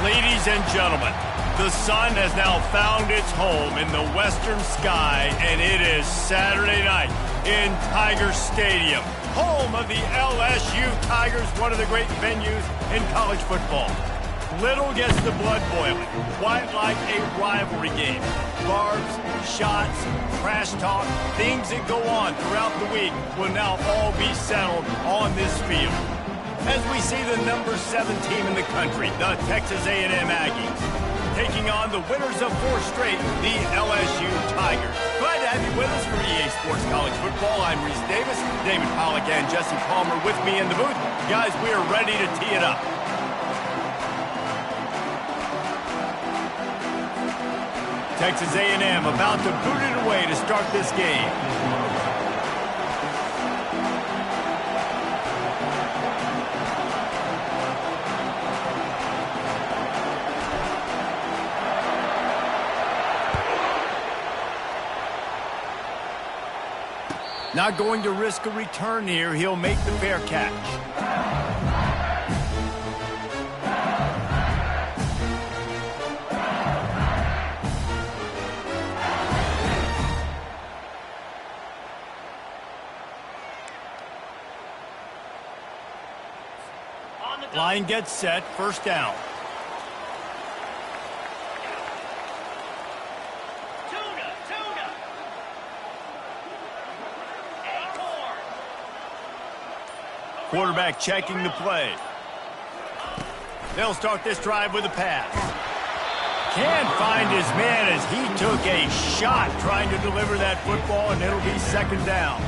Ladies and gentlemen, the sun has now found its home in the western sky, and it is Saturday night in Tiger Stadium, home of the LSU Tigers, one of the great venues in college football. Little gets the blood boiling, quite like a rivalry game. Barbs, shots, trash talk, things that go on throughout the week will now all be settled on this field. As we see the number 7 team in the country, the Texas A&M Aggies, taking on the winners of 4 straight, the LSU Tigers. Glad to have you with us for EA Sports College Football. I'm Reese Davis, David Pollack and Jesse Palmer with me in the booth. Guys, we are ready to tee it up. Texas A&M about to boot it away to start this game. Not going to risk a return here. He'll make the fair catch. Line gets set, first down. Quarterback checking the play. They'll start this drive with a pass. Can't find his man as he took a shot trying to deliver that football, and it'll be second down.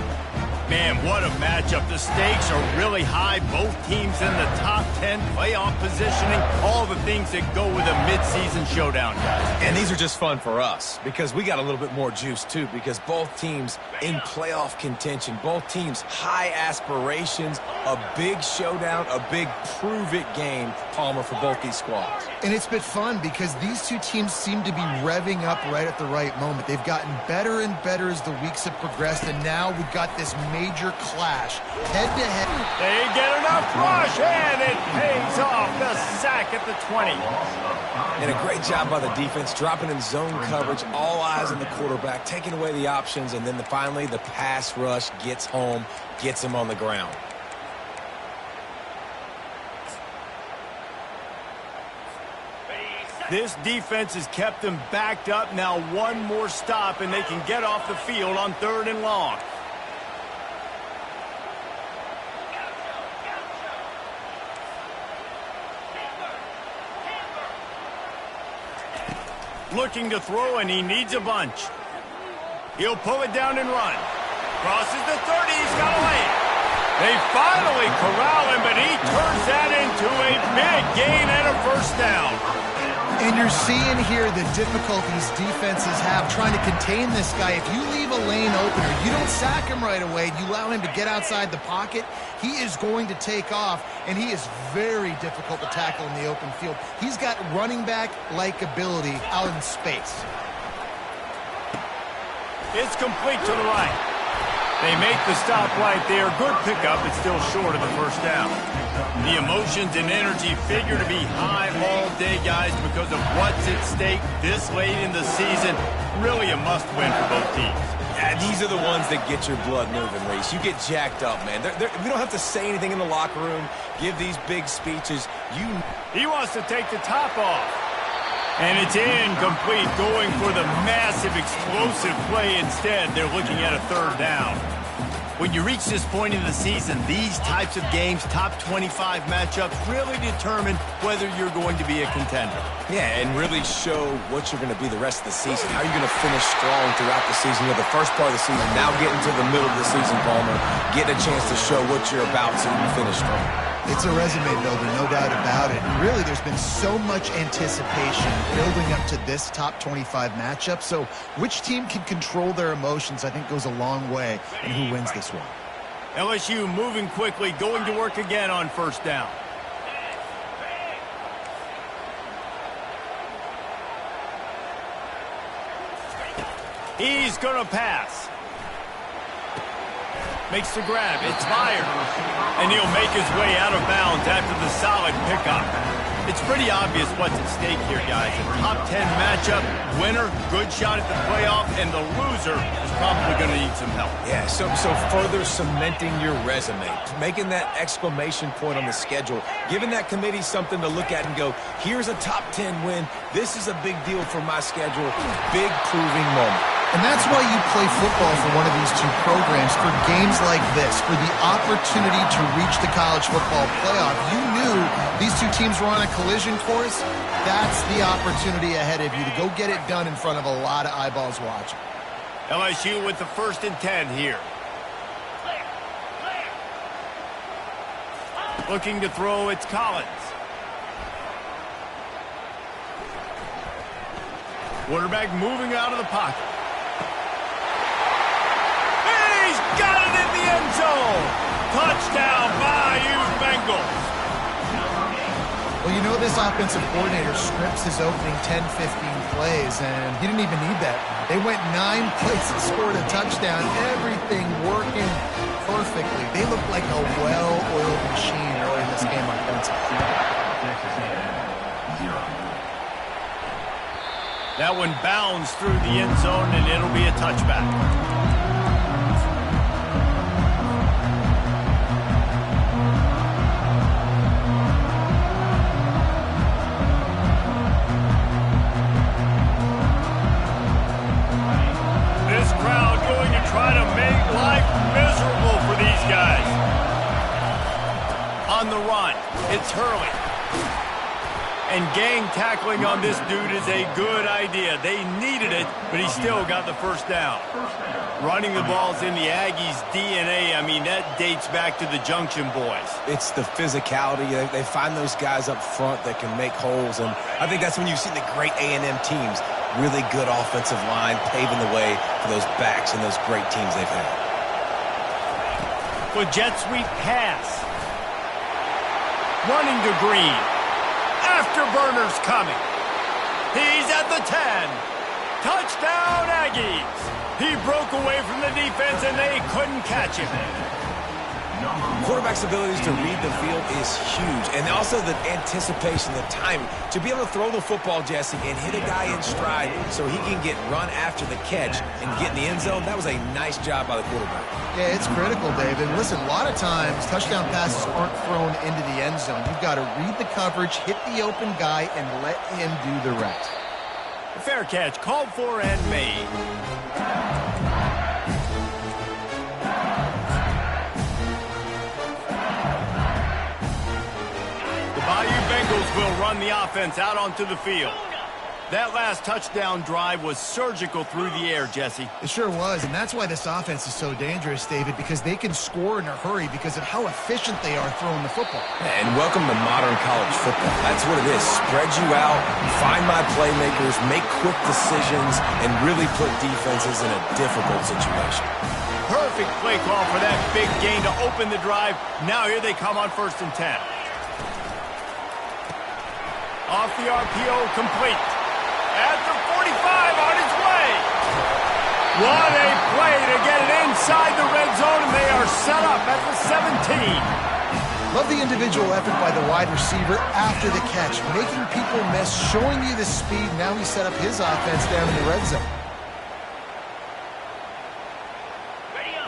Man, what a matchup. The stakes are really high. Both teams in the top 10, playoff positioning, all the things that go with a midseason showdown, guys. And these are just fun for us because we got a little bit more juice, too, because both teams in playoff contention, both teams high aspirations, a big showdown, a big prove-it game, Palmer, for both these squads. And it's been fun because these two teams seem to be revving up right at the right moment. They've gotten better and better as the weeks have progressed, and now we've got this major clash, head-to-head. They get enough rush, and it pays off. The sack at the 20. And a great job by the defense, dropping in zone coverage, all eyes on the quarterback, taking away the options, and then finally the pass rush gets home, gets him on the ground. This defense has kept them backed up. Now one more stop, and they can get off the field on 3rd and long. Looking to throw, and he needs a bunch. He'll pull it down and run. Crosses the 30. He's got to lay it. They finally corral him, but he turns that into a big gain and a first down. And you're seeing here the difficulties defenses have trying to contain this guy. If you leave a lane open or you don't sack him right away, you allow him to get outside the pocket, he is going to take off, and he is very difficult to tackle in the open field. He's got running back-like ability out in space. It's complete to the right. They make the stop right there. Good pickup. It's still short of the first down. The emotions and energy figure to be high all day, guys, because of what's at stake this late in the season. Really a must-win for both teams. Yeah, these are the ones that get your blood moving, Reese. You get jacked up, man. We don't have to say anything in the locker room, give these big speeches. He wants to take the top off. And it's incomplete, going for the massive, explosive play instead. They're looking at a 3rd down. When you reach this point in the season, these types of games, top 25 matchups, really determine whether you're going to be a contender. Yeah, and really show what you're going to be the rest of the season. How you're going to finish strong throughout the season. You know, the first part of the season, now getting to the middle of the season, Palmer, getting a chance to show what you're about so you can finish strong. It's a resume builder, no doubt about it. And really, there's been so much anticipation building up to this top 25 matchup. So which team can control their emotions, I think, goes a long way in who wins this one. LSU moving quickly, going to work again on first down. He's going to pass. Makes the grab. It's fired. And he'll make his way out of bounds after the solid pickup. It's pretty obvious what's at stake here, guys. A top 10 matchup, winner, good shot at the playoff, and the loser is probably going to need some help. Yeah, so further cementing your resume, making that exclamation point on the schedule, giving that committee something to look at and go, here's a top 10 win. This is a big deal for my schedule. Big proving moment. And that's why you play football for one of these two programs, for games like this, for the opportunity to reach the college football playoff. You knew these two teams were on a collision course. That's the opportunity ahead of you to go get it done in front of a lot of eyeballs watching. LSU with the 1st and 10 here. Looking to throw, it's Collins. Quarterback moving out of the pocket. He's got it in the end zone. Touchdown, Bayou Bengals. Well, you know this offensive coordinator scripts his opening 10, 15 plays, and he didn't even need that. They went 9 plays and scored a touchdown. Everything working perfectly. They looked like a well-oiled machine early in this game offensively. That one bounds through the end zone, and it'll be a touchback. This crowd going to try to make life miserable for these guys. On the run, it's Hurley. And gang tackling on this dude is a good idea. They needed it, but he still got the first down. Running the ball's in the Aggies' DNA. I mean, that dates back to the Junction Boys. It's the physicality. They find those guys up front that can make holes, and I think that's when you see the great A&M teams. Really good offensive line, paving the way for those backs and those great teams they've had. With jet sweep pass. Running to Green. Afterburner's coming. He's at the 10. Touchdown, Aggies. He broke away from the defense, and they couldn't catch him. Quarterback's abilities to read the field is huge, and also the anticipation, the timing. To be able to throw the football, Jesse, and hit a guy in stride so he can get run after the catch and get in the end zone, that was a nice job by the quarterback. Yeah, it's critical, David. Listen, a lot of times touchdown passes aren't thrown into the end zone. You've got to read the coverage, hit the open guy, and let him do the rest. Fair catch, called for and made. Bayou Bengals will run the offense out onto the field. That last touchdown drive was surgical through the air, Jesse. It sure was, and that's why this offense is so dangerous, David, because they can score in a hurry because of how efficient they are throwing the football. And welcome to modern college football. That's what it is. Spread you out, find my playmakers, make quick decisions, and really put defenses in a difficult situation. Perfect play call for that big gain to open the drive. Now here they come on 1st and 10. Off the RPO, complete. At the 45, on its way. What a play to get it inside the red zone, and they are set up at the 17. Love the individual effort by the wide receiver after the catch, making people miss, showing you the speed. Now he set up his offense down in the red zone.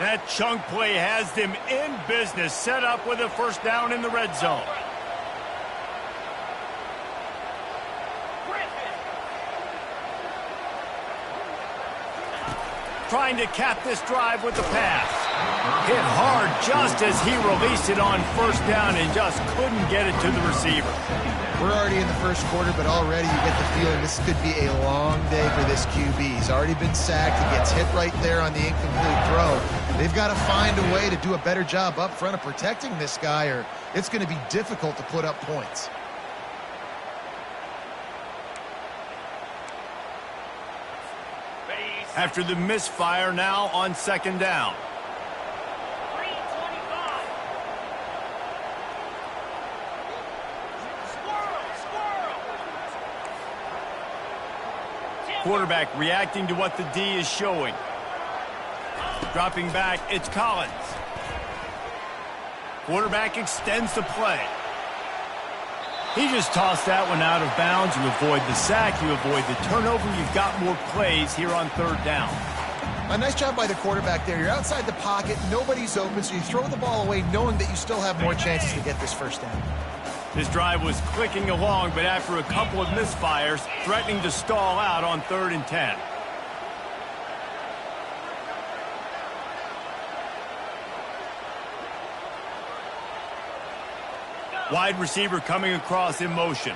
That chunk play has them in business, set up with a first down in the red zone. Trying to cap this drive with the pass. Hit hard just as he released it on 1st down and just couldn't get it to the receiver. We're already in the 1st quarter, but already you get the feeling this could be a long day for this QB. He's already been sacked. He gets hit right there on the incomplete throw. They've got to find a way to do a better job up front of protecting this guy, or it's going to be difficult to put up points. After the misfire, now on 2nd down. Quarterback reacting to what the D is showing. Dropping back, it's Collins. Quarterback extends the play. He just tossed that one out of bounds. You avoid the sack, you avoid the turnover. You've got more plays here on third down. A nice job by the quarterback there. You're outside the pocket, nobody's open, so you throw the ball away knowing that you still have more chances to get this first down. This drive was clicking along, but after a couple of misfires, threatening to stall out on 3rd and 10. Wide receiver coming across in motion.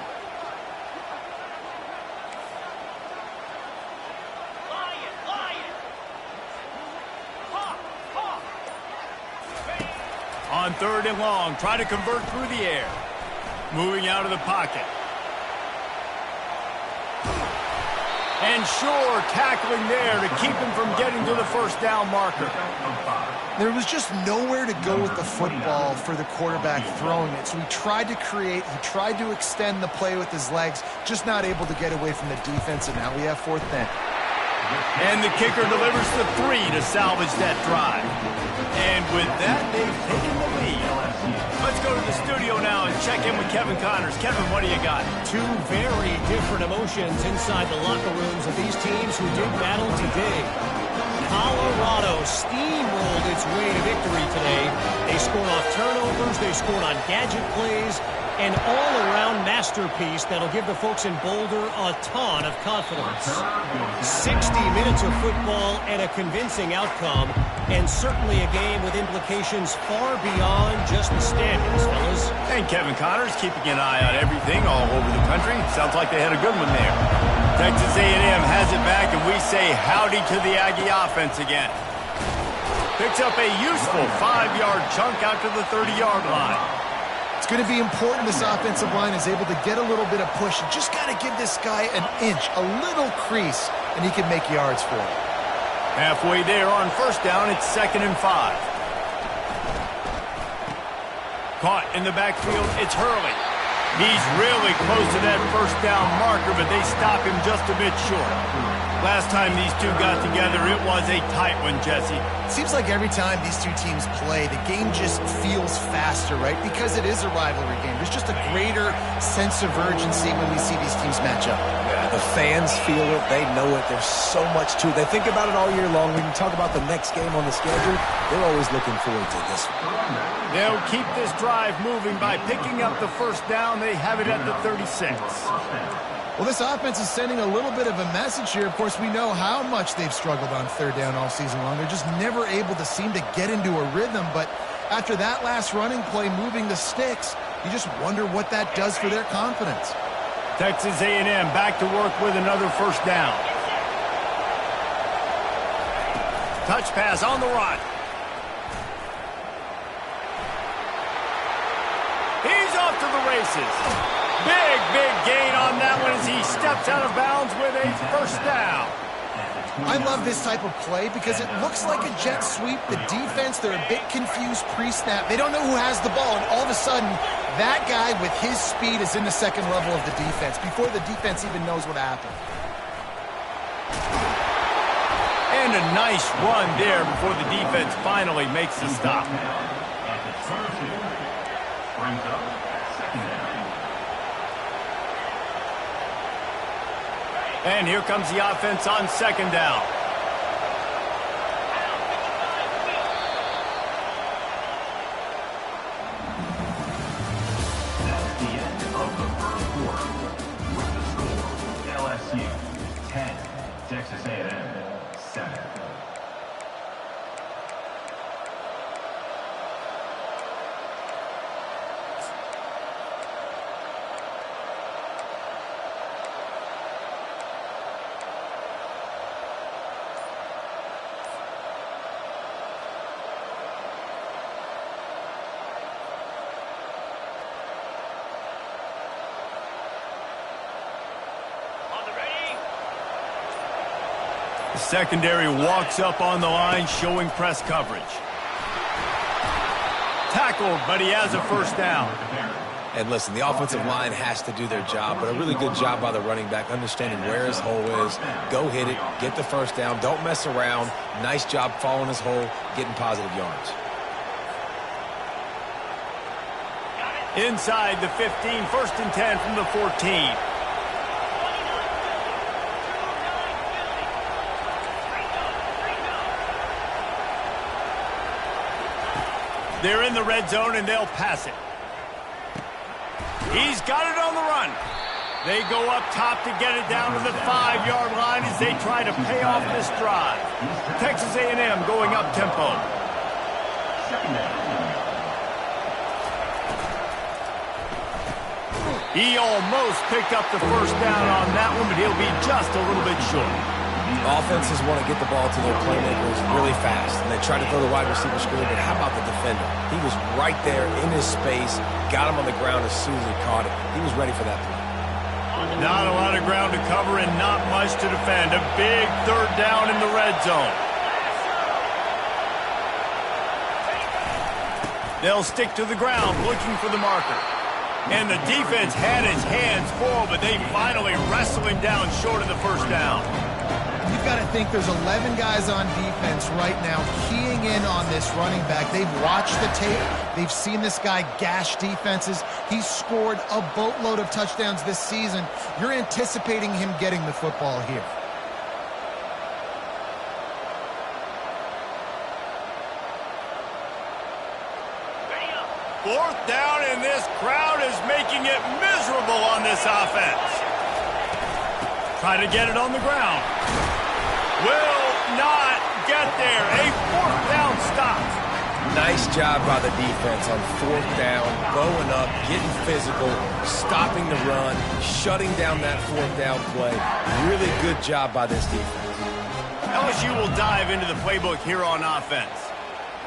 On 3rd and long, try to convert through the air. Moving out of the pocket. And sure, tackling there to keep him from getting to the first down marker. There was just nowhere to go with the football for the quarterback throwing it. So he tried to create, he tried to extend the play with his legs, just not able to get away from the defense, and now we have 4th down. And the kicker delivers the 3 to salvage that drive. And with that, they've taken the lead. Let's go to the studio now and check in with Kevin Connors. Kevin, what do you got? Two very different emotions inside the locker rooms of these teams who did battle today. Colorado steamrolled its way to victory today. They scored off turnovers, they scored on gadget plays, an all-around masterpiece that'll give the folks in Boulder a ton of confidence. 60 minutes of football and a convincing outcome, and certainly a game with implications far beyond just the standings, fellas. And Kevin Connors keeping an eye on everything all over the country. Sounds like they had a good one there. Texas A&M has it back, and we say howdy to the Aggie offense again. Picks up a useful 5-yard chunk out to the 30-yard line. It's going to be important this offensive line is able to get a little bit of push. You just got to give this guy an inch, a little crease, and he can make yards for it. Halfway there on 1st down, it's 2nd and 5. Caught in the backfield, it's Hurley. He's really close to that 1st down marker, but they stop him just a bit short. Last time these two got together, it was a tight one, Jesse. It seems like every time these two teams play, the game just feels faster, right? Because it is a rivalry game. There's just a greater sense of urgency when we see these teams match up. Yeah, the fans feel it. They know it. There's so much to it. They think about it all year long. We can talk about the next game on the schedule. They're always looking forward to this one. They'll keep this drive moving by picking up the 1st down. They have it at the 36. Well, this offense is sending a little bit of a message here. Of course, we know how much they've struggled on 3rd down all season long. They're just never able to seem to get into a rhythm. But after that last running play moving the sticks, you just wonder what that does for their confidence. Texas A&M back to work with another 1st down. Touch pass on the run. He's off to the races. Big gain on that one as he steps out of bounds with a 1st down. I love this type of play because it looks like a jet sweep. The defense, they're a bit confused pre-snap. They don't know who has the ball, and all of a sudden, that guy with his speed is in the 2nd level of the defense before the defense even knows what happened. And a nice run there before the defense finally makes the stop. And here comes the offense on 2nd down. That's the end of the 1st quarter. With the score, LSU 10, Texas A&M 7. The secondary walks up on the line, showing press coverage. Tackled, but he has a 1st down. And listen, the offensive line has to do their job, but a really good job by the running back, understanding where his hole is. Go hit it, get the 1st down, don't mess around. Nice job following his hole, getting positive yards. Inside the 15, 1st and 10 from the 14. They're in the red zone, and they'll pass it. He's got it on the run. They go up top to get it down to the 5-yard line as they try to pay off this drive. Texas A&M going up tempo. He almost picked up the first down on that one, but he'll be just a little bit short. Offenses want to get the ball to their playmakers really fast, and they try to throw the wide receiver screen, but how about the defender? He was right there in his space, got him on the ground as soon as he caught it. He was ready for that play. Not a lot of ground to cover and not much to defend. A big 3rd down in the red zone. They'll stick to the ground looking for the marker. And the defense had his hands full, but they finally wrestle him down short of the first down. You've got to think there's 11 guys on defense right now keying in on this running back. They've watched the tape. They've seen this guy gash defenses. He's scored a boatload of touchdowns this season. You're anticipating him getting the football here. Fourth down, and this crowd is making it miserable on this offense. Try to get it on the ground. Will not get there. A 4th down stop. Nice job by the defense on 4th down, going up, getting physical, stopping the run, shutting down that 4th down play. Really good job by this defense. LSU will dive into the playbook here on offense.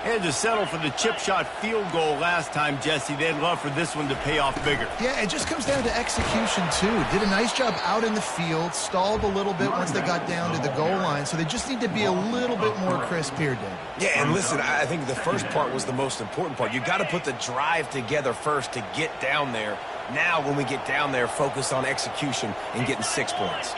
Had to settle for the chip shot field goal last time, Jesse. They'd love for this one to pay off bigger. Yeah, it just comes down to execution, too. Did a nice job out in the field, stalled a little bit once they got down to the goal line, so they just need to be a little bit more crisp here, Dave. Yeah, and listen, I think the first part was the most important part. You got to put the drive together first to get down there. Now, when we get down there, focus on execution and getting 6 points.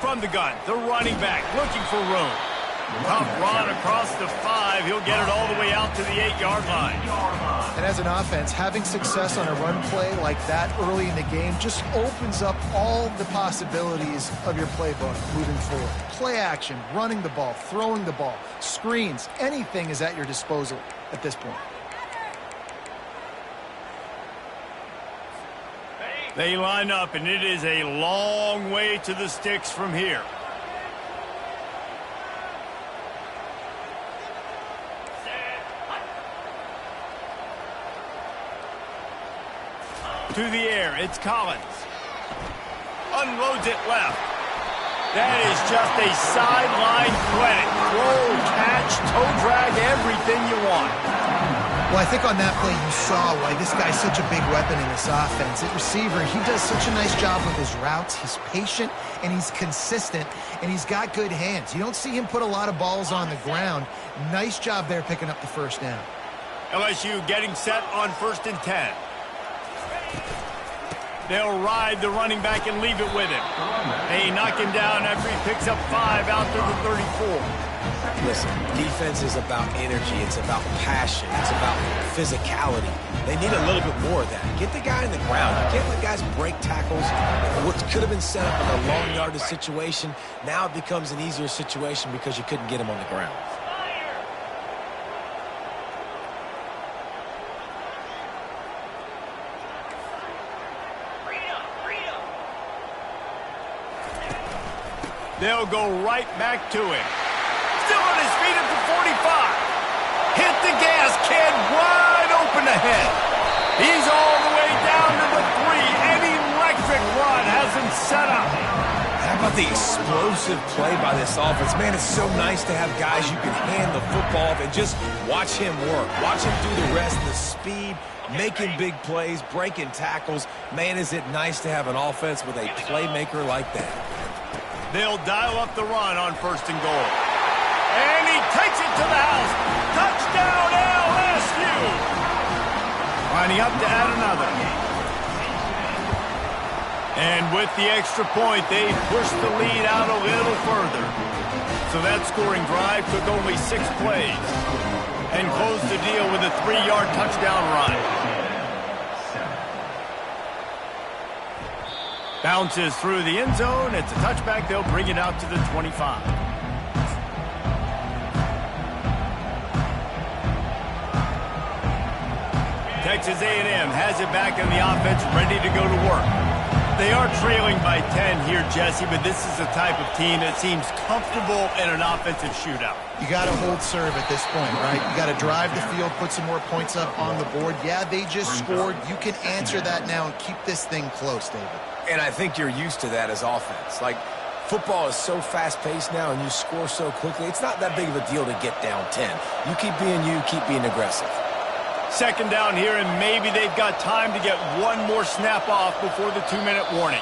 From the gun, the running back looking for room. Tough run across the 5. He'll get it all the way out to the 8-yard line. And as an offense, having success on a run play like that early in the game just opens up all the possibilities of your playbook moving forward. Play action, running the ball, throwing the ball, screens, anything is at your disposal at this point. They line up, and it is a long way to the sticks from here. To the air, it's Collins. Unloads it left. That is just a sideline credit. Throw, catch, toe drag, everything you want. Well, I think on that play you saw why this guy's such a big weapon in this offense. At receiver, he does such a nice job with his routes. He's patient, and he's consistent, and he's got good hands. You don't see him put a lot of balls on the ground. Nice job there picking up the first down. LSU getting set on 1st and 10. They'll ride the running back and leave it with him. They knock him down after he picks up 5 out to the 34. Listen, defense is about energy. It's about passion. It's about physicality. They need a little bit more of that. Get the guy in the ground. You can't let guys break tackles. What could have been set up in a long yardage situation, now it becomes an easier situation because you couldn't get him on the ground. They'll go right back to him. Still on his feet at the 45. Hit the gas, kid. Wide open ahead. He's all the way down to the 3. An electric run has him set up. How about the explosive play by this offense? Man, it's so nice to have guys you can hand the football off and just watch him work. Watch him do the rest, the speed, making big plays, breaking tackles. Man, is it nice to have an offense with a playmaker like that. They'll dial up the run on 1st and goal. And he takes it to the house. Touchdown, LSU. Lining up to add another. And with the extra point, they pushed the lead out a little further. So that scoring drive took only 6 plays and closed the deal with a 3-yard touchdown run. Bounces through the end zone. It's a touchback. They'll bring it out to the 25. Texas A&M has it back in the offense, ready to go to work. They are trailing by 10 here, Jesse, but this is the type of team that seems comfortable in an offensive shootout. You got to hold serve at this point, right? You got to drive the field, put some more points up on the board. Yeah, they just scored. You can answer that now and keep this thing close, David. And I think you're used to that as offense. Like, football is so fast-paced now and you score so quickly, it's not that big of a deal to get down 10. You keep being aggressive. Second down here, and maybe they've got time to get one more snap off before the 2-minute warning.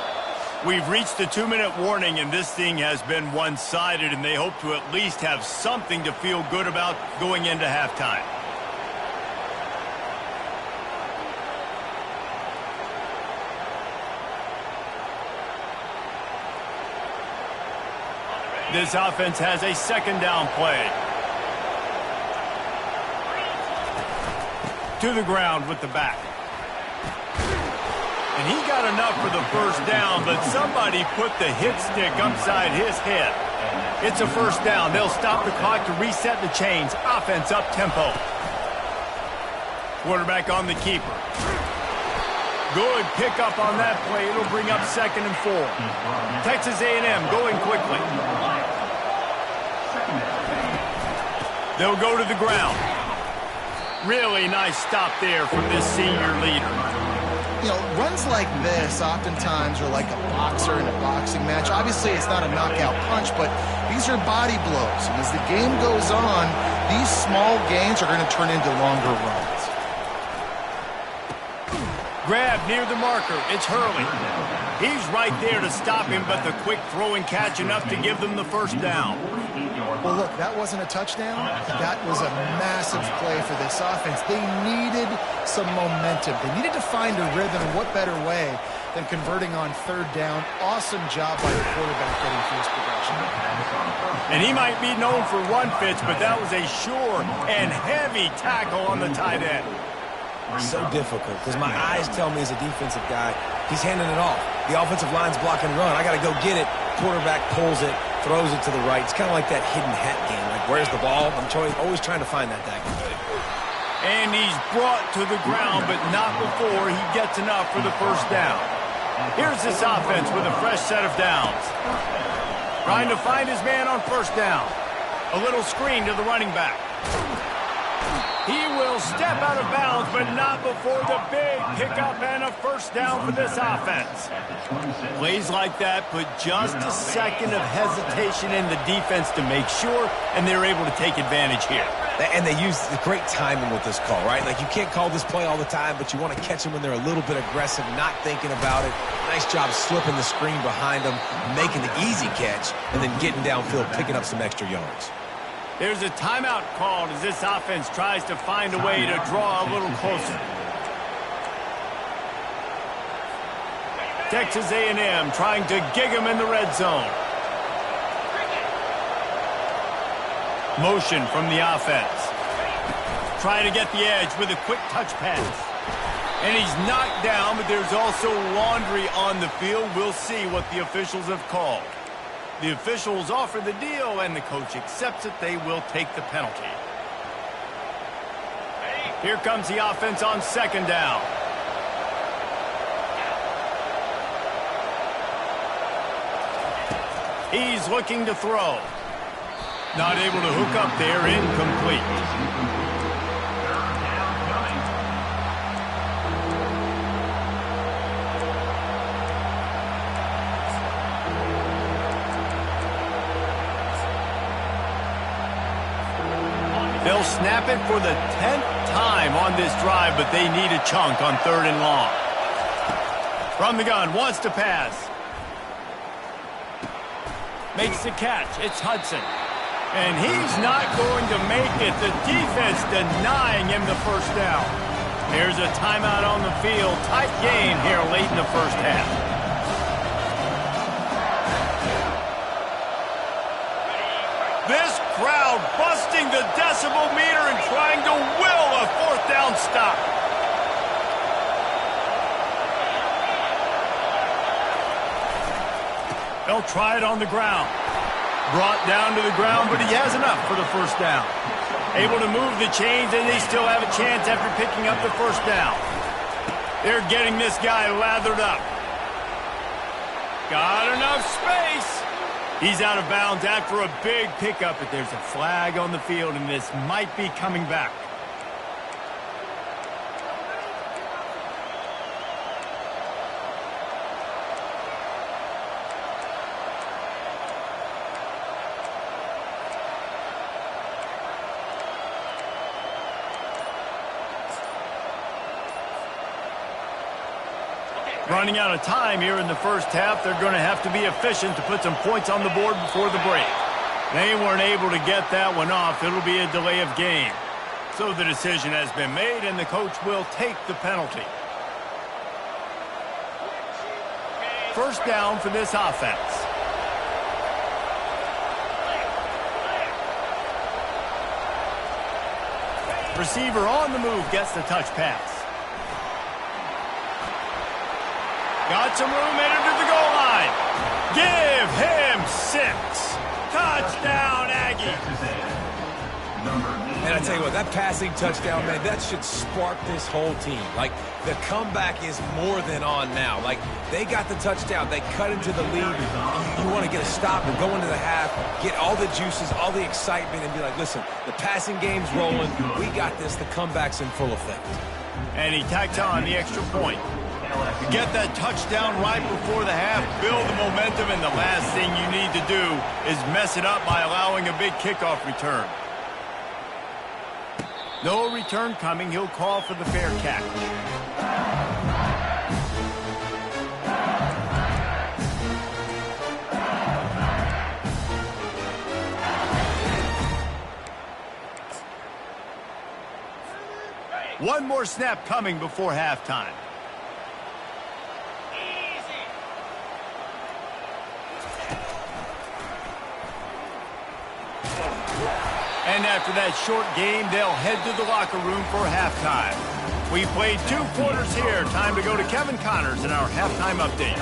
We've reached the 2-minute warning, and this thing has been one-sided, and they hope to at least have something to feel good about going into halftime. This offense has a second down play. To the ground with the back. And he got enough for the first down, but somebody put the hit stick upside his head. It's a first down. They'll stop the clock to reset the chains. Offense up tempo. Quarterback on the keeper. Good pickup on that play. It'll bring up 2nd and 4. Texas A&M going quickly. They'll go to the ground. Really nice stop there from this senior leader. You know, runs like this oftentimes are like a boxer in a boxing match. Obviously, it's not a knockout punch, but these are body blows. And as the game goes on, these small gains are going to turn into longer runs. Grab near the marker. It's Hurley. He's right there to stop him, but the quick throw and catch enough to give them the first down. Well, look, that wasn't a touchdown. That was a massive play for this offense. They needed some momentum. They needed to find a rhythm, and what better way than converting on 3rd down. Awesome job by the quarterback getting through his progression. And he might be known for one pitch, but that was a sure and heavy tackle on the tight end. So difficult, because my eyes tell me as a defensive guy, he's handing it off. The offensive line's block and run. I got to go get it. Quarterback pulls it, throws it to the right. It's kind of like that hidden hat game. Like, where's the ball? I'm always trying to find that dagger. And he's brought to the ground, but not before he gets enough for the first down. Here's this offense with a fresh set of downs. Trying to find his man on first down. A little screen to the running back. He will step out of bounds, but not before the big pickup and a first down for this offense. Plays like that put just a second of hesitation in the defense to make sure, and they're able to take advantage here. And they use the great timing with this call, right? Like, you can't call this play all the time, but you want to catch them when they're a little bit aggressive, not thinking about it. Nice job slipping the screen behind them, making the easy catch, and then getting downfield, picking up some extra yards. There's a timeout called as this offense tries to find a way to draw a little closer. Texas A&M trying to gig him in the red zone. Motion from the offense. Trying to get the edge with a quick touch pass. And he's knocked down, but there's also laundry on the field. We'll see what the officials have called. The officials offer the deal, and the coach accepts it. They will take the penalty. Here comes the offense on 2nd down. He's looking to throw. Not able to hook up there, incomplete. They'll snap it for the 10th time on this drive, but they need a chunk on 3rd and long. From the gun, wants to pass. Makes the catch. It's Hudson. And he's not going to make it. The defense denying him the first down. There's a timeout on the field. Tight game here late in the first half. This crowd busting the decibel meter and trying to will a fourth down stop. They'll try it on the ground. Brought down to the ground, but he has enough for the first down. Able to move the chains, and they still have a chance after picking up the first down. They're getting this guy lathered up. Got enough space. He's out of bounds after a big pickup, but there's a flag on the field, and this might be coming back. Running out of time here in the first half. They're going to have to be efficient to put some points on the board before the break. They weren't able to get that one off. It'll be a delay of game. So the decision has been made, and the coach will take the penalty. First down for this offense. Receiver on the move gets the touch pass. Got some room, headed to the goal line. Give him 6. Touchdown, Aggies. And I tell you what, that passing touchdown, man, that should spark this whole team. Like, the comeback is more than on now. Like, they got the touchdown. They cut into the lead. You want to get a stop and go into the half, get all the juices, all the excitement, and be like, listen, the passing game's rolling. We got this. The comeback's in full effect. And he tacked on the extra point. Get that touchdown right before the half, build the momentum, and the last thing you need to do is mess it up by allowing a big kickoff return. No return coming. He'll call for the fair catch. One more snap coming before halftime. And after that short game, they'll head to the locker room for halftime. We played 2 quarters here. Time to go to Kevin Connors in our halftime update.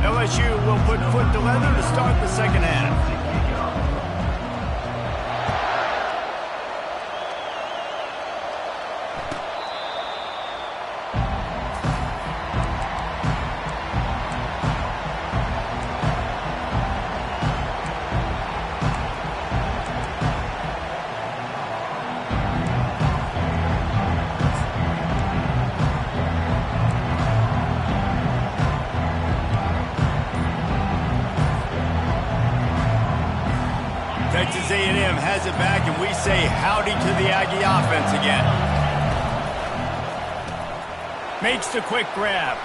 LSU will put foot to leather to start the second half. Texas A&M has it back, and we say howdy to the Aggie offense again. Makes the quick grab,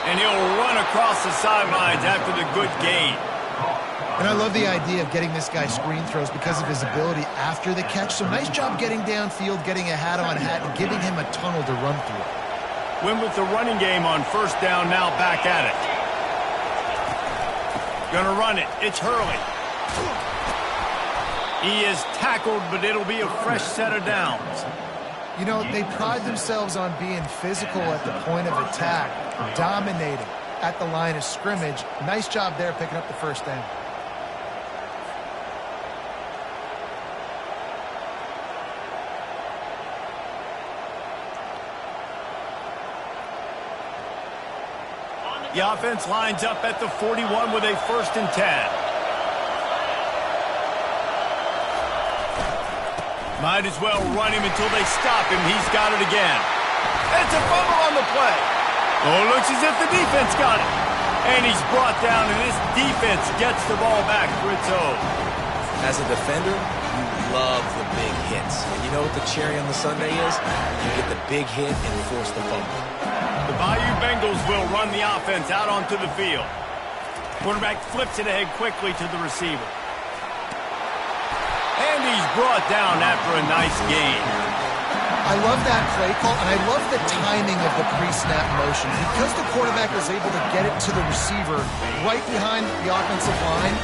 and he'll run across the sidelines after the good gain. And I love the idea of getting this guy screen throws because of his ability after the catch. So nice job getting downfield, getting a hat-on-hat, and giving him a tunnel to run through. Win with the running game on first down, now back at it. Gonna run it. It's Hurley. He is tackled, but it'll be a fresh set of downs. You know, they pride themselves on being physical at the point of attack, dominating at the line of scrimmage. Nice job there picking up the first down. The offense lines up at the 41 with a 1st and 10. Might as well run him until they stop him. He's got it again. It's a fumble on the play. Oh, looks as if the defense got it. And he's brought down, and this defense gets the ball back for its own. As a defender, you love the big hits. And you know what the cherry on the sundae is? You get the big hit and force the fumble. The Bayou Bengals will run the offense out onto the field. Quarterback flips it ahead quickly to the receiver. And he's brought down after a nice gain. I love that play call, and I love the timing of the pre-snap motion. Because the quarterback was able to get it to the receiver right behind the offensive line,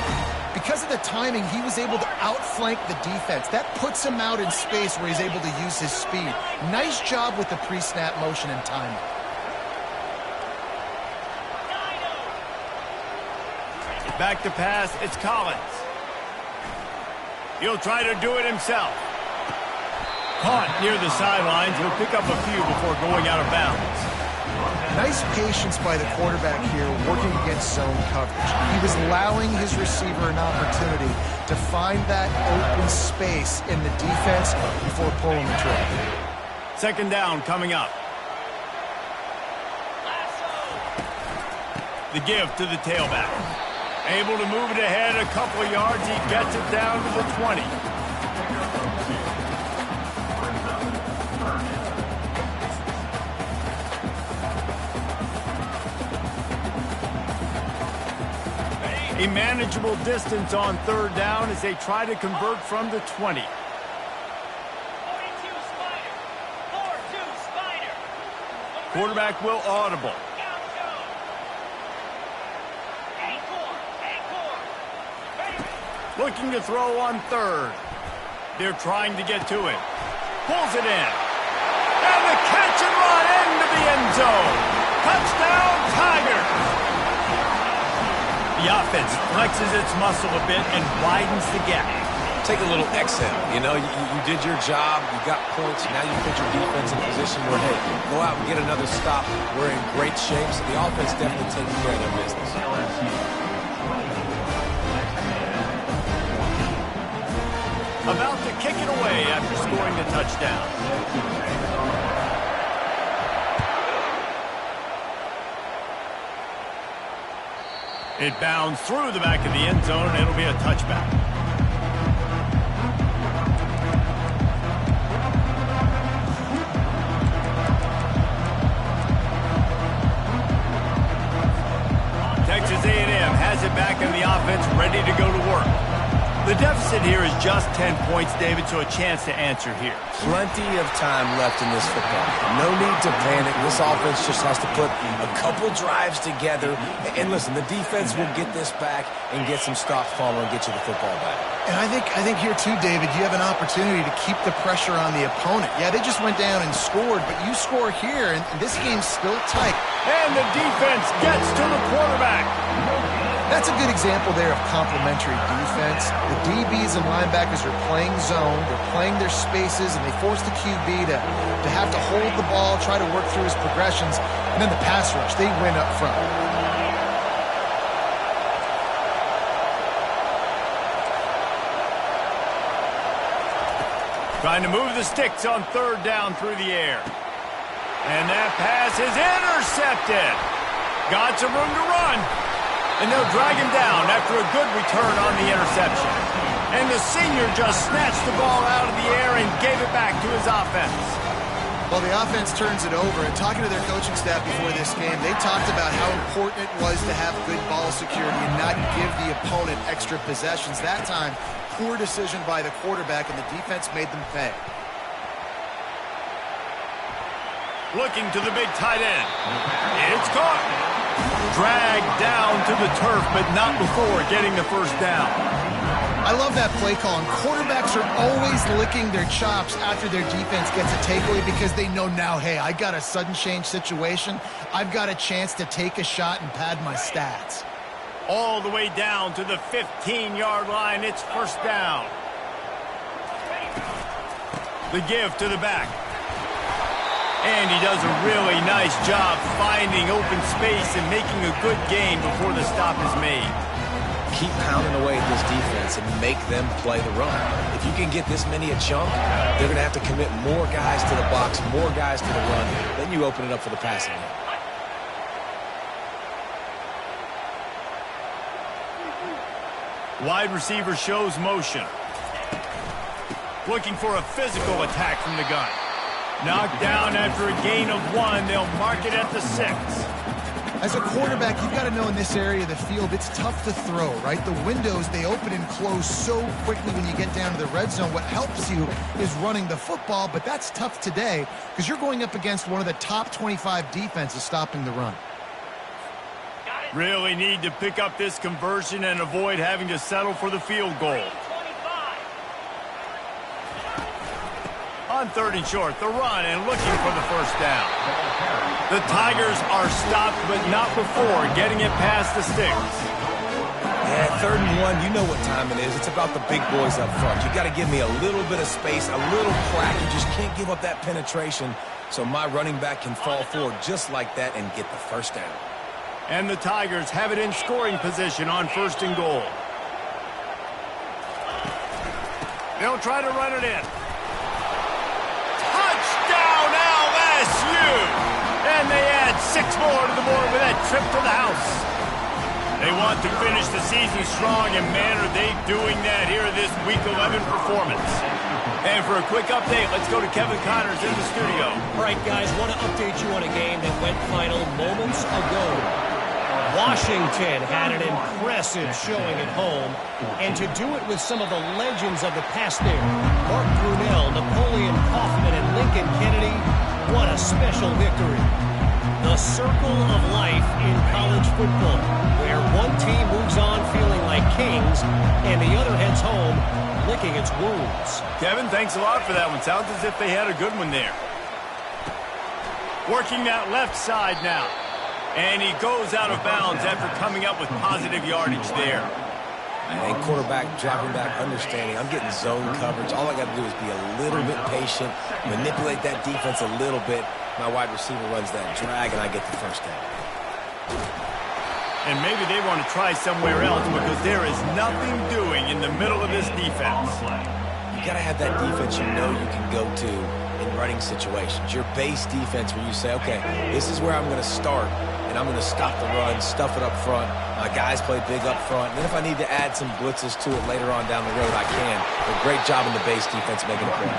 because of the timing, he was able to outflank the defense. That puts him out in space where he's able to use his speed. Nice job with the pre-snap motion and timing. Back to pass, it's Collins. He'll try to do it himself. Caught near the sidelines. He'll pick up a few before going out of bounds. Nice patience by the quarterback here working against zone coverage. He was allowing his receiver an opportunity to find that open space in the defense before pulling the trigger. Second down coming up. The give to the tailback. Able to move it ahead a couple of yards. He gets it down to the 20. A manageable distance on third down as they try to convert from the 20. 42 Spider. 4-2 Spider. Quarterback will audible. Looking to throw on third. They're trying to get to it. Pulls it in. And the catch and run into the end zone. Touchdown, Tigers. The offense flexes its muscle a bit and widens the gap. Take a little exhale. You know, you did your job. You got points. Now you put your defense in a position where, hey, go out and get another stop. We're in great shape, so the offense definitely taking care of their business. About to kick it away after scoring the touchdown. It bounds through the back of the end zone, and it'll be a touchback. Texas A&M has it back in the offense, ready to go to work. The deficit here is just 10 points, David, so a chance to answer here. Plenty of time left in this football game. No need to panic. This offense just has to put a couple drives together. And listen, the defense will get this back and get some stops following and get you the football back. And I think here too, David, you have an opportunity to keep the pressure on the opponent. Yeah, they just went down and scored, but you score here, and this game's still tight. And the defense gets to the quarterback. That's a good example there of complementary defense. The DBs and linebackers are playing zone, they're playing their spaces, and they force the QB to have to hold the ball, try to work through his progressions, and then the pass rush, they win up front. Trying to move the sticks on third down through the air. And that pass is intercepted. Got some room to run. And they'll drag him down after a good return on the interception. And the senior just snatched the ball out of the air and gave it back to his offense. Well, the offense turns it over, and talking to their coaching staff before this game, they talked about how important it was to have good ball security and not give the opponent extra possessions. That time, poor decision by the quarterback, and the defense made them pay. Looking to the big tight end. It's caught. Dragged down to the turf, but not before getting the first down. I love that play call, and quarterbacks are always licking their chops after their defense gets a takeaway because they know now, hey, I got a sudden change situation. I've got a chance to take a shot and pad my stats. All the way down to the 15-yard line. It's first down. The give to the back. And he does a really nice job finding open space and making a good gain before the stop is made. Keep pounding away at this defense and make them play the run. If you can get this many a chunk, they're going to have to commit more guys to the box, more guys to the run. Then you open it up for the passing game. Wide receiver shows motion. Looking for a physical attack from the gun. Knocked down after a gain of 1. They'll mark it at the 6. As a quarterback, you've got to know in this area of the field, it's tough to throw, right? The windows, they open and close so quickly when you get down to the red zone. What helps you is running the football, but that's tough today because you're going up against one of the top 25 defenses stopping the run. Really need to pick up this conversion and avoid having to settle for the field goal. On 3rd and short, the run and looking for the first down. The Tigers are stopped, but not before getting it past the sticks. Yeah, 3rd and 1, you know what time it is. It's about the big boys up front. You got to give me a little bit of space, a little crack. You just can't give up that penetration so my running back can fall forward just like that and get the first down. And the Tigers have it in scoring position on 1st and goal. They'll try to run it in. Touchdown LSU! And they add 6 more to the board with that trip to the house. They want to finish the season strong, and man, are they doing that here in this Week 11 performance. And for a quick update, let's go to Kevin Connors in the studio. All right, guys, want to update you on a game that went final moments ago. Washington had an impressive showing at home, and to do it with some of the legends of the past there, Mark Brunell, Napoleon Kaufman, and Lincoln Kennedy, what a special victory. The circle of life in college football, where one team moves on feeling like kings, and the other heads home licking its wounds. Kevin, thanks a lot for that one. Sounds as if they had a good one there. Working that left side now. And he goes out of bounds after coming up with positive yardage there. And quarterback dropping back, understanding I'm getting zone coverage. All I got to do is be a little bit patient, manipulate that defense a little bit. My wide receiver runs that drag, and I get the first down. And maybe they want to try somewhere else because there is nothing doing in the middle of this defense. You got to have that defense you know you can go to in running situations. Your base defense where you say, okay, this is where I'm going to start. And I'm going to stop the run, stuff it up front. My guys play big up front. And then if I need to add some blitzes to it later on down the road, I can. But great job in the base defense making a play.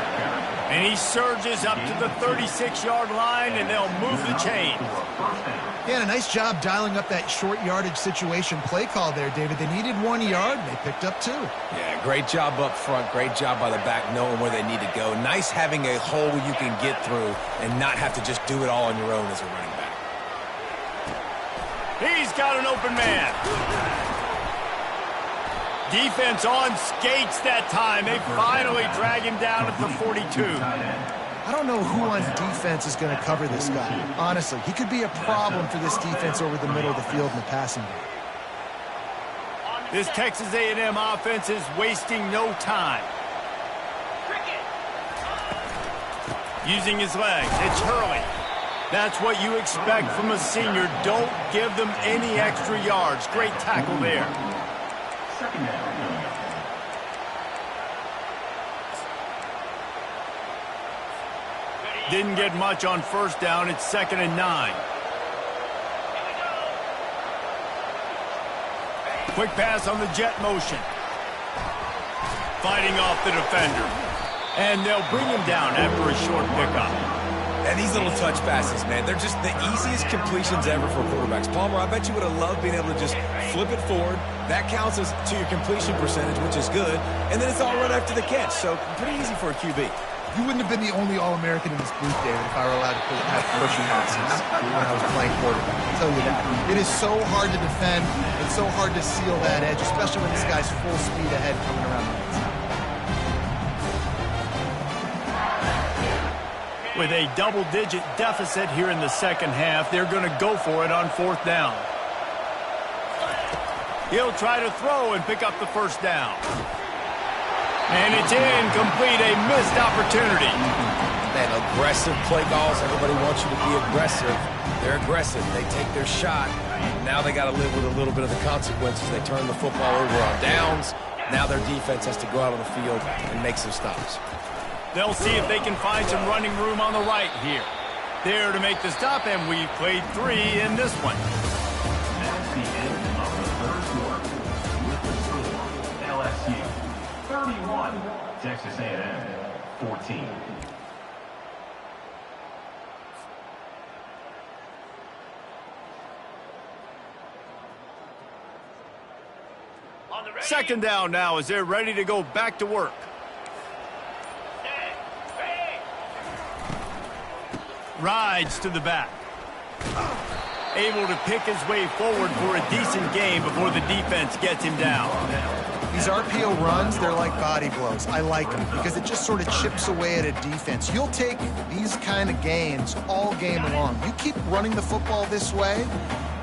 And he surges up to the 36-yard line, and they'll move the chain. Yeah, and a nice job dialing up that short yardage situation play call there, David. They needed 1 yard, and they picked up 2. Yeah, great job up front. Great job by the back knowing where they need to go. Nice having a hole you can get through and not have to just do it all on your own as a running back. He's got an open man. Defense on skates that time. They finally drag him down at the 42. I don't know who on defense is going to cover this guy. Honestly, he could be a problem for this defense over the middle of the field in the passing game. This Texas A&M offense is wasting no time. Using his legs, it's Hurley. That's what you expect from a senior. Don't give them any extra yards. Great tackle there. Didn't get much on first down. It's 2nd and 9. Quick pass on the jet motion. Fighting off the defender. And they'll bring him down after a short pickup. And these little touch passes, man, they're just the easiest completions ever for quarterbacks. Palmer, I bet you would have loved being able to just flip it forward. That counts as to your completion percentage, which is good. And then it's all right after the catch. So pretty easy for a QB. You wouldn't have been the only All-American in this booth, David, if I were allowed to have pushing passes when I was playing quarterback. I'll tell you that. It is so hard to defend. It's so hard to seal that edge, especially when this guy's full speed ahead coming around the outside. With a double-digit deficit here in the second half, they're going to go for it on 4th down. He'll try to throw and pick up the first down. And it's incomplete, a missed opportunity. Man, aggressive play calls. Everybody wants you to be aggressive. They're aggressive. They take their shot. Now they got to live with a little bit of the consequences. They turn the football over on downs. Now their defense has to go out on the field and make some stops. They'll see if they can find some running room on the right here. There to make the stop, and we've played 3 in this one. That's the end of the third quarter. With the score, LSU 31, Texas A&M 14. Second down now as they're ready to go back to work. Rides to the back. Able to pick his way forward for a decent game before the defense gets him down. These RPO runs, they're like body blows. I like them because it just sort of chips away at a defense. You'll take these kind of gains all game long. You keep running the football this way,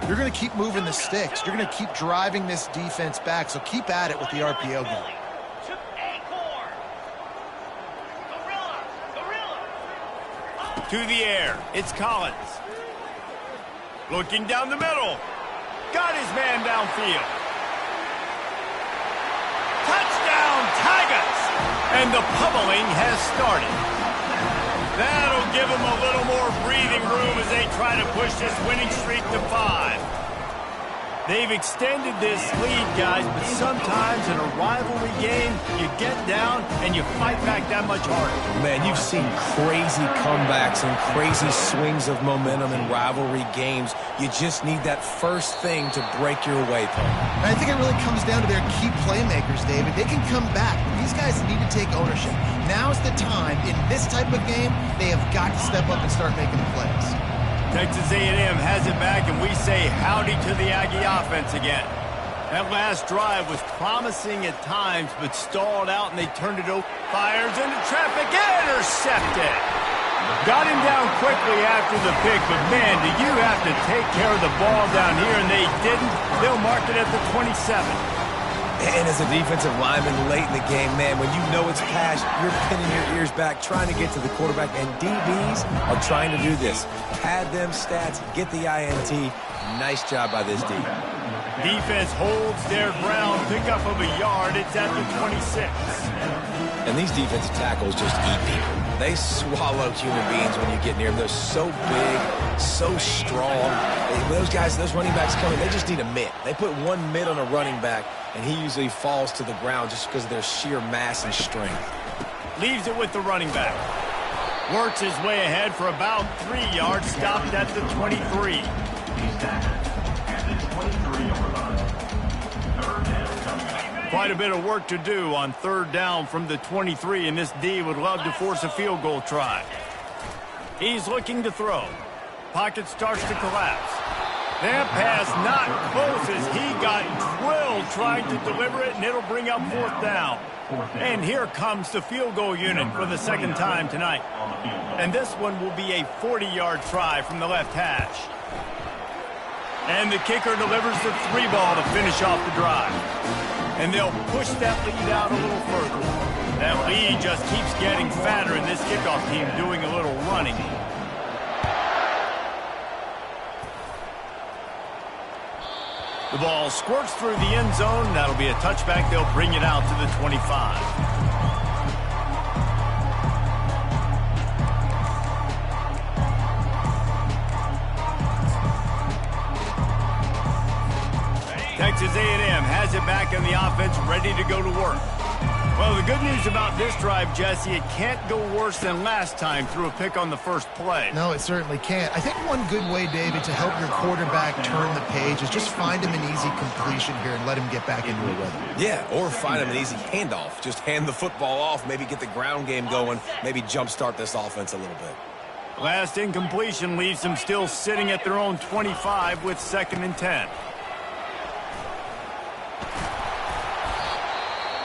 you're going to keep moving the sticks. You're going to keep driving this defense back, so keep at it with the RPO game. To the air, it's Collins. Looking down the middle. Got his man downfield. Touchdown, Tigers! And the pummeling has started. That'll give them a little more breathing room as they try to push this winning streak to 5. They've extended this lead, guys, but sometimes in a rivalry game, you get down and you fight back that much harder. Man, you've seen crazy comebacks and crazy swings of momentum in rivalry games. You just need that first thing to break your way, Paul. I think it really comes down to their key playmakers, David. They can come back. These guys need to take ownership. Now's the time. In this type of game, they have got to step up and start making the plays. Texas A&M has it back, and we say howdy to the Aggie offense again. That last drive was promising at times, but stalled out, and they turned it over. Fires into traffic, intercepted. Got him down quickly after the pick, but man, do you have to take care of the ball down here, and they didn't. They'll mark it at the 27. And as a defensive lineman late in the game, man, when you know it's pass, you're pinning your ears back, trying to get to the quarterback, and DBs are trying to do this. Pad them stats, get the INT. Nice job by this D. Defense holds their ground, pickup of a yard. It's at the 26. And these defensive tackles just eat people. They swallow human beings when you get near them. They're so big, so strong. Those guys, those running backs coming, they just need a mitt. They put one mitt on a running back, and he usually falls to the ground just because of their sheer mass and strength. Leaves it with the running back. Works his way ahead for about 3 yards, stopped at the 23. Quite a bit of work to do on third down from the 23, and this D would love to force a field goal try. He's looking to throw. Pocket starts to collapse. That pass not close as he got drilled trying to deliver it, and it'll bring up fourth down. And here comes the field goal unit for the second time tonight. And this one will be a 40-yard try from the left hash. And the kicker delivers the 3 ball to finish off the drive. And they'll push that lead out a little further. That lead just keeps getting fatter, and this kickoff team doing a little running. The ball squirts through the end zone. That'll be a touchback. They'll bring it out to the 25. Texas A&M has it back in the offense, ready to go to work. Well, the good news about this drive, Jesse, it can't go worse than last time through a pick on the first play. No, it certainly can't. I think one good way, David, to help your quarterback turn the page is just find him an easy completion here and let him get back into a rhythm. Yeah, or find him an easy handoff. Just hand the football off, maybe get the ground game going, maybe jumpstart this offense a little bit. Last incompletion leaves them still sitting at their own 25 with 2nd and 10.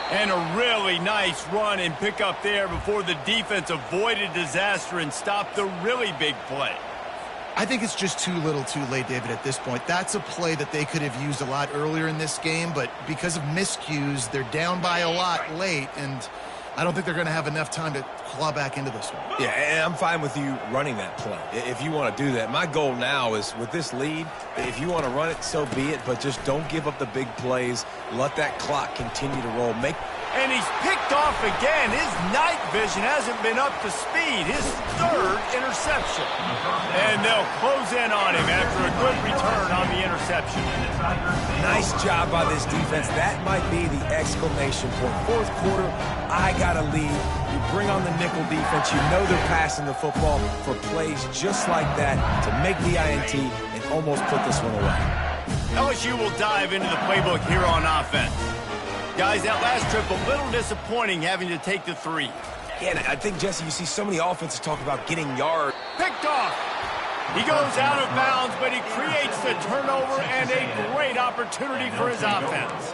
And a really nice run and pick up there before the defense avoided disaster and stopped the really big play. I think it's just too little too late, David, at this point. That's a play that they could have used a lot earlier in this game, but because of miscues, they're down by a lot late, and I don't think they're going to have enough time to claw back into this one. Yeah, and I'm fine with you running that play if you want to do that. My goal now is with this lead, if you want to run it, so be it, but just don't give up the big plays. Let that clock continue to roll. And he's picked off again. His night vision hasn't been up to speed. His 3rd interception. And they'll close in on him after a good return on the interception. Nice job by this defense. That might be the exclamation point. Fourth quarter, I got a lead. You bring on the nickel defense. You know they're passing the football for plays just like that to make the INT and almost put this one away. LSU will dive into the playbook here on offense. Guys, that last trip a little disappointing having to take the 3. Yeah, and I think, Jesse, you see so many offenses talk about getting yards. Picked off. He goes out of bounds, but he creates the turnover and a great opportunity for his offense.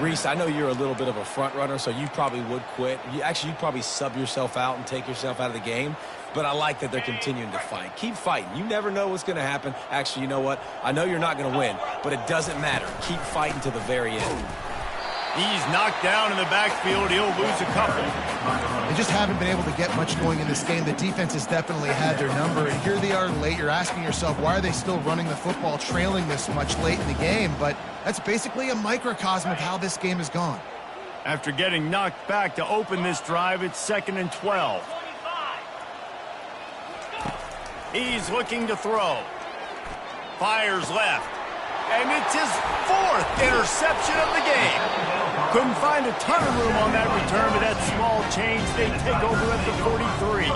Reese, I know you're a little bit of a front runner, so you probably would quit. You'd probably sub yourself out and take yourself out of the game. But I like that they're continuing to fight. Keep fighting. You never know what's going to happen. Actually, you know what? I know you're not going to win, but it doesn't matter. Keep fighting to the very end. He's knocked down in the backfield. He'll lose a couple. They just haven't been able to get much going in this game. The defense has definitely had their number, and here they are late. You're asking yourself, why are they still running the football, trailing this much late in the game? But that's basically a microcosm of how this game has gone. After getting knocked back to open this drive, it's 2nd and 12. He's looking to throw. Fires left. And it's his 4th interception of the game. Couldn't find a ton of room on that return, but that small change, they take over at the 43.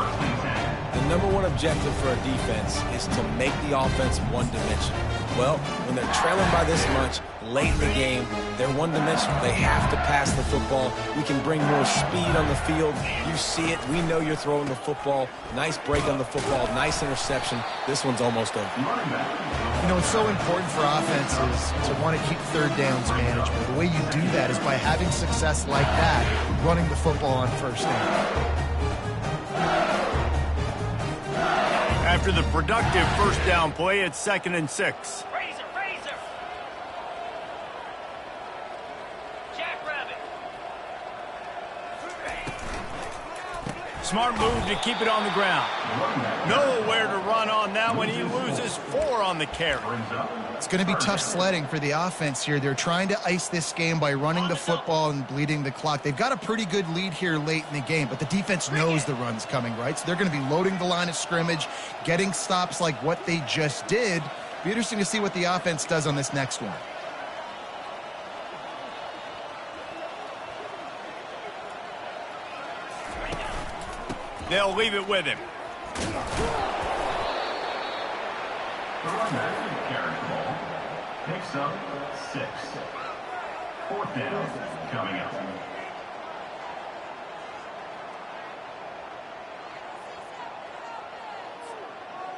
The number one objective for a defense is to make the offense one-dimensional. Well, when they're trailing by this much late in the game, they're one-dimensional. They have to pass the football. We can bring more speed on the field. You see it. We know you're throwing the football. Nice break on the football. Nice interception. This one's almost over. You know, it's so important for offenses to want to keep third downs manageable. The way you do that is by having success like that, running the football on first down. After the productive first down play, it's 2nd and 6. Razor. Jackrabbit. Smart move to keep it on the ground. Nowhere to run on that one. He loses 4 on the carry. It's going to be tough sledding for the offense here. They're trying to ice this game by running the football and bleeding the clock. They've got a pretty good lead here late in the game, but the defense knows the run's coming, right? So they're going to be loading the line of scrimmage, getting stops like what they just did. Be interesting to see what the offense does on this next one. They'll leave it with him. Carries the ball. Picks up 6. 4th down coming up.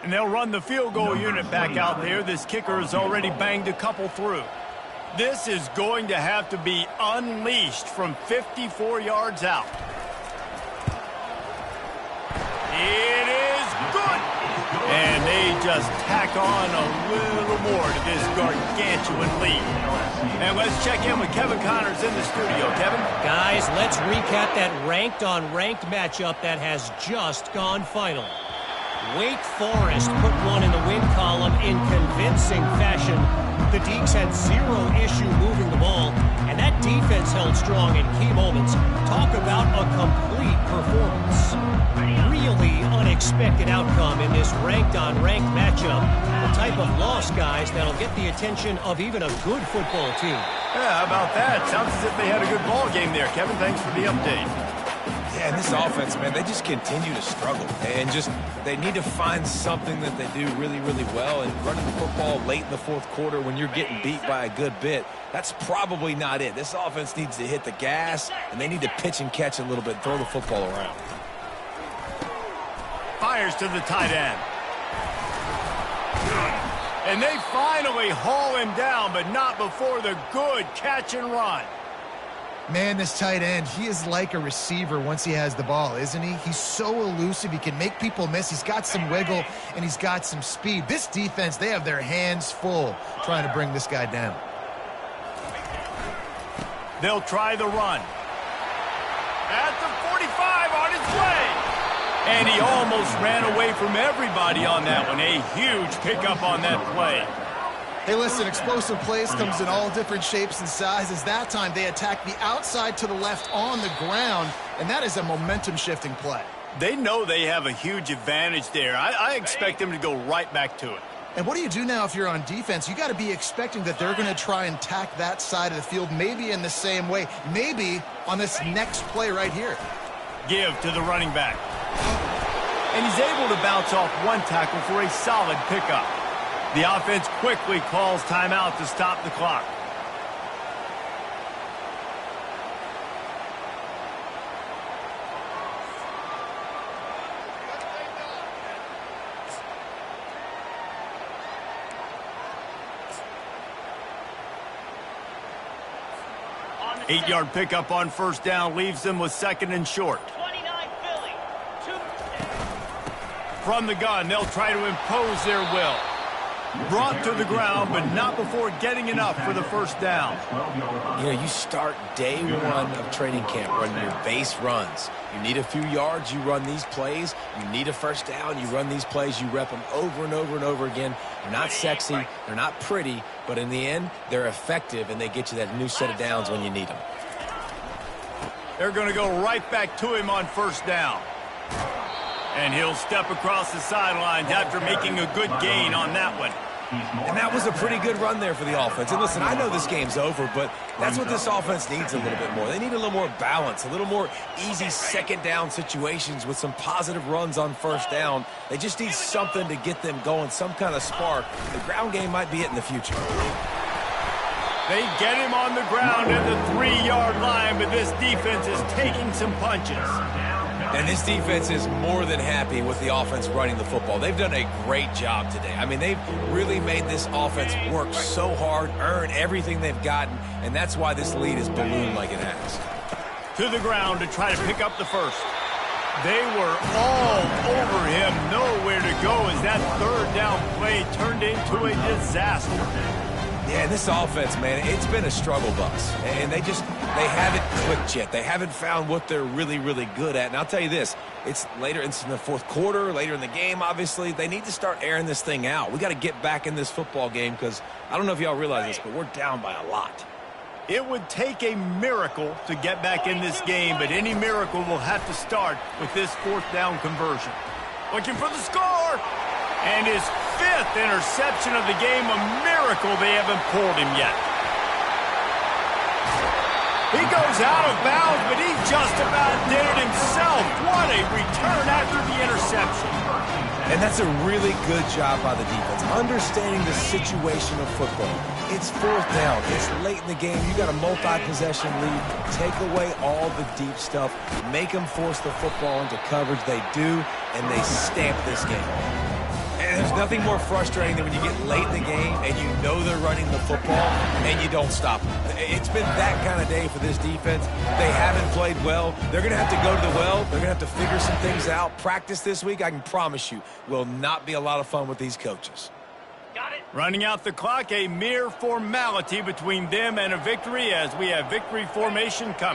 And they'll run the field goal unit back out there. This kicker has already banged a couple through. This is going to have to be unleashed from 54 yards out. It is good. And they just tack on a little more to this gargantuan lead. And let's check in with Kevin Connors in the studio. Kevin? Guys, let's recap that ranked-on-ranked matchup that has just gone final. Wake Forest put one in the win column in convincing fashion. The Deacs had 0 issue moving the ball, and that defense held strong in key moments. Talk about a complete performance. Really unexpected outcome in this ranked-on-ranked matchup. The type of loss, guys, that'll get the attention of even a good football team. Yeah, how about that? Sounds as if they had a good ball game there. Kevin, thanks for the update. Yeah, and this offense, man, they just continue to struggle. And they need to find something that they do really, really well. And running the football late in the 4th quarter when you're getting beat by a good bit, that's probably not it. This offense needs to hit the gas, and they need to pitch and catch a little bit, throw the football around. Fires to the tight end. And they finally haul him down, but not before the good catch and run. Man, this tight end, he is like a receiver once he has the ball, isn't he? He's so elusive. He can make people miss. He's got some wiggle, and he's got some speed. This defense, they have their hands full trying to bring this guy down. They'll try the run. At the 45 on his way. And he almost ran away from everybody on that one. A huge pickup on that play. Hey, listen, explosive plays comes in all different shapes and sizes. That time, they attacked the outside to the left on the ground, and that is a momentum-shifting play. They know they have a huge advantage there. I expect them to go right back to it. And what do you do now if you're on defense? You got to be expecting that they're going to try and tack that side of the field, maybe in the same way, maybe on this next play right here. Give to the running back. And he's able to bounce off one tackle for a solid pickup. The offense quickly calls timeout to stop the clock. 8-yard pickup on first down leaves them with 2nd and short. 29 Philly. 2. From the gun, they'll try to impose their will. Brought to the ground, but not before getting enough for the first down. You know, you start day one of training camp running your base runs. You need a few yards, you run these plays. You need a first down, you run these plays. You rep them over and over and over again. They're not sexy, they're not pretty, but in the end, they're effective, and they get you that new set of downs when you need them. They're going to go right back to him on first down. And he'll step across the sidelines after making a good gain on that one. And that was a pretty good run there for the offense. And listen, I know this game's over, but that's what this offense needs a little bit more. They need a little more balance, a little more easy second down situations with some positive runs on first down. They just need something to get them going, some kind of spark. The ground game might be it in the future. They get him on the ground at the 3-yard line, but this defense is taking some punches. And this defense is more than happy with the offense running the football. They've done a great job today. I mean, they've really made this offense work so hard, earn everything they've gotten, and that's why this lead is ballooned like it has. To the ground to try to pick up the first. They were all over him, nowhere to go as that 3rd down play turned into a disaster. Yeah, this offense, man, it's been a struggle bus. And they haven't clicked yet. They haven't found what they're really, really good at. And I'll tell you this, it's later, it's in the 4th quarter, later in the game, obviously. They need to start airing this thing out. We got to get back in this football game because I don't know if y'all realize this, but we're down by a lot. It would take a miracle to get back in this game, but any miracle will have to start with this 4th down conversion. Looking for the score! And his 5th interception of the game, a miracle they haven't pulled him yet. He goes out of bounds, but he just about did it himself. What a return after the interception. And that's a really good job by the defense, understanding the situation of football. It's 4th down. It's late in the game. You got a multi-possession lead. Take away all the deep stuff. Make them force the football into coverage. They do, and they stamp this game. And there's nothing more frustrating than when you get late in the game and you know they're running the football and you don't stop them. It's been that kind of day for this defense. They haven't played well. They're going to have to go to the well. They're going to have to figure some things out. Practice this week, I can promise you, will not be a lot of fun with these coaches. Got it. Running out the clock, a mere formality between them and a victory as we have victory formation coming.